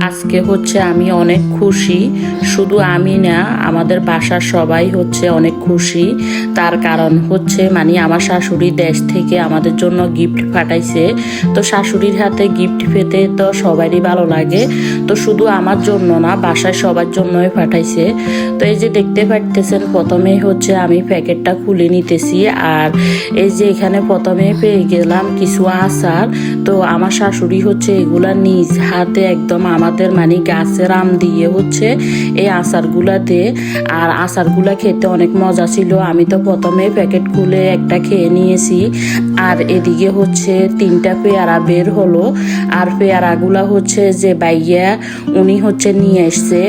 আজকে হচ্ছে আমি অনেক খুশি, শুধু আমি না আমাদের বাসার সবাই হচ্ছে অনেক খুশি। তার কারণ হচ্ছে আমার শাশুড়ি দেশ থেকে আমাদের জন্য গিফট পাঠাইছে। তো শাশুড়ির হাতে গিফট পেতে তো সবারই ভালো লাগে, তো শুধু আমার জন্য না বাসায় সবার জন্যই পাঠাইছে। তো এই যে দেখতে পারতেছেন প্রথমে হচ্ছে আমি প্যাকেটটা খুলে নিতেছি, আর এই যে এখানে প্রথমে পেয়ে গেলাম কিছু আচার। তো আমার শাশুড়ি হচ্ছে এগুলা নিজ হাতে একদম আমাদের গাছের আম দিয়ে হচ্ছে এই আচারগুলা দেয়, আর আচারগুলা খেতে অনেক মজা ছিল। আমি তো প্রথমে প্যাকেট খুলে একটা খেয়ে নিয়েছি, আর এদিকে হচ্ছে 3টা পেয়ারা বের হলো। আর পেয়ারাগুলা হচ্ছে যে বাইয়া উনি হচ্ছে নিয়ে এসছে,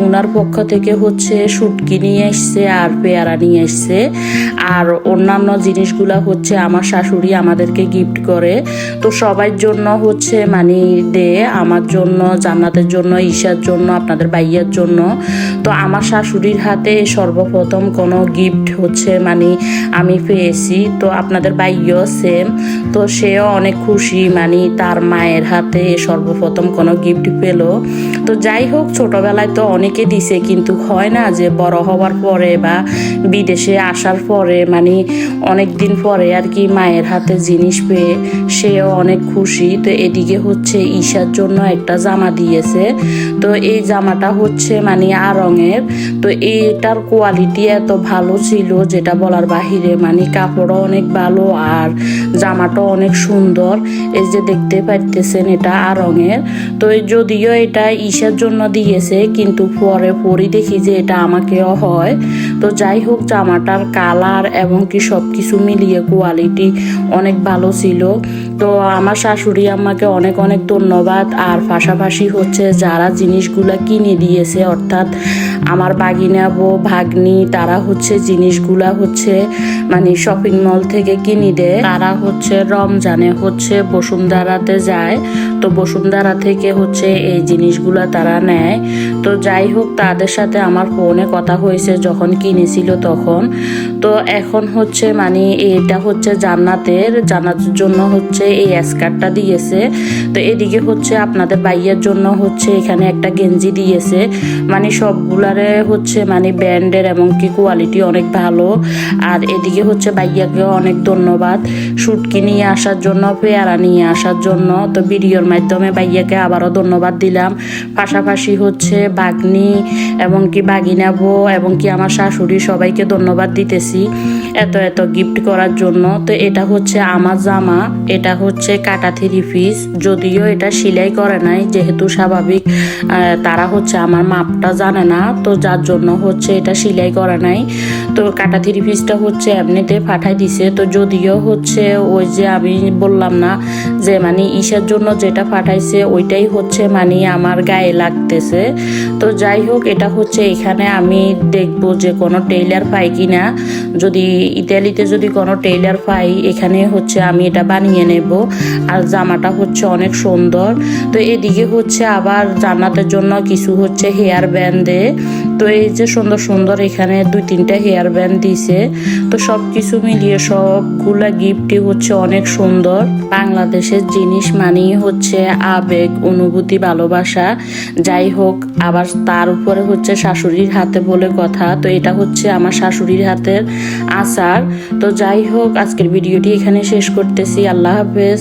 উনার পক্ষ থেকে হচ্ছে শুটকি নিয়ে এসছে আর পেয়ারা নিয়ে এসছে। আর অন্যান্য জিনিসগুলা হচ্ছে আমার শাশুড়ি আমাদেরকে গিফট করে। তো সবার জন্য হচ্ছে দে, আমার জন্য, জান্নাতের জন্য, ঈশার জন্য, আপনাদের ভাইয়ার জন্য। তো আমার শাশুড়ির হাতে সর্বপ্রথম কোনো গিফট হচ্ছে আমি পেয়েছি। তো আপনাদের ভাইয়াও সেম, তো সেও অনেক খুশি তার মায়ের হাতে সর্বপ্রথম কোনো গিফট পেল। তো যাই হোক, ছোটবেলায় তো অনেকে দিছে, কিন্তু হয় না যে বড় হওয়ার পরে বা বিদেশে আসার পরে অনেক দিন পরে আর কি মায়ের হাতে জিনিস পেয়ে সেও অনেক খুশি। তো এদিকে হচ্ছে ঈশার জন্য একটা জামা দিয়েছে। তো এই জামাটা হচ্ছে আড়ঙের। তো এইটার কোয়ালিটি এত ভালো ছিল যেটা বলার বাহিরে, কাপড়ও অনেক ভালো আর জামাটাও অনেক সুন্দর। এই যে দেখতে পাইতেছেন এটা আড়ঙের। তো যদিও এটা ঈশার জন্য দিয়েছে, কিন্তু পরে পরি দেখি যে এটা আমাকেও হয়। তো যাই হোক, জামাটার কালার এবং কি সব কিছু মিলিয়ে কোয়ালিটি অনেক ভালো ছিল। তো আমার শাশুড়ি আমাকে অনেক অনেক ধন্যবাদ। আর পাশাপাশি হচ্ছে যারা জিনিসগুলা কিনে দিয়েছে, অর্থাৎ আমার বাগিনা বউ ভাগ্নি, তারা হচ্ছে জিনিসগুলা হচ্ছে শপিং মল থেকে কিনে দেয়। তারা হচ্ছে রমজানে হচ্ছে বসুন্ধরাতে যায়, তো বসুন্ধরা থেকে হচ্ছে এই জিনিসগুলা তারা নেয়। তো যাই হোক, তাদের সাথে আমার ফোনে কথা হয়েছে যখন কিনেছিল তখন। তো এখন হচ্ছে এটা হচ্ছে জান্নাতের জন্য হচ্ছে এই স্কার্টটা দিয়েছে। তো এদিকে হচ্ছে আপনাদের ভাইয়ের জন্য হচ্ছে এখানে একটা গেঞ্জি দিয়েছে। সবগুলারে হচ্ছে ব্র্যান্ডের এবং কি কোয়ালিটি অনেক ভালো। আর এদিকে হচ্ছে ভাইয়াকেও অনেক ধন্যবাদ শুটকি নিয়ে আসার জন্য, পেয়ারা নিয়ে আসার জন্য। তো ভিডিওর মাধ্যমে ভাইয়াকে আবারও ধন্যবাদ দিলাম। পাশাপাশি হচ্ছে বাগনি এবং কি বাগিনা বউ এবং কি আমার শাশুড়ি সবাইকে ধন্যবাদ দিতেছি এত এত গিফট করার জন্য। তো এটা হচ্ছে আমার জামা, এটা হচ্ছে কাটা 3 পিস, যদিও এটা সেলাই করে নাই, যেহেতু স্বাভাবিক তারা হচ্ছে আমার মাপটা জানে না, তো যার জন্য হচ্ছে এটা সেলাই করে নাই। তো কাটা 3 পিসটা হচ্ছে এমনিতে পাঠাই দিছে। তো যদিও হচ্ছে ওই যে আমি বললাম না যে ঈশার জন্য যেটা পাঠাইছে ওইটাই হচ্ছে আমার গায়ে লাগতেছে। তো যাই হোক, এটা হচ্ছে এখানে আমি দেখবো যে কোনো টেইলার পাই কিনা। যদি ইতালিতে যদি কোনো টেইলার পাই, এখানে হচ্ছে আমি এটা বানিয়ে নেব। আর জামাটা হচ্ছে অনেক সুন্দর। তো এদিকে হচ্ছে আবার জান্নাতের জন্য কিছু হচ্ছে হেয়ার ব্যান্ড দেয়। তো এই যে সুন্দর সুন্দর এখানে 2-3টা হেয়ার ব্যান্ড দিছে। তো সব কিছু মিলিয়ে সবগুলা গিফটই হচ্ছে অনেক সুন্দর। বাংলাদেশের জিনিস হচ্ছে আবেগ, অনুভূতি, ভালোবাসা। যাই হোক, আবার তার উপরে হচ্ছে শাশুড়ির হাতে বলে কথা। তো এটা হচ্ছে আমার শাশুড়ির হাতের আচার। তো যাই হোক, আজকের ভিডিওটি এখানে শেষ করতেছি। আল্লাহ হাফেজ।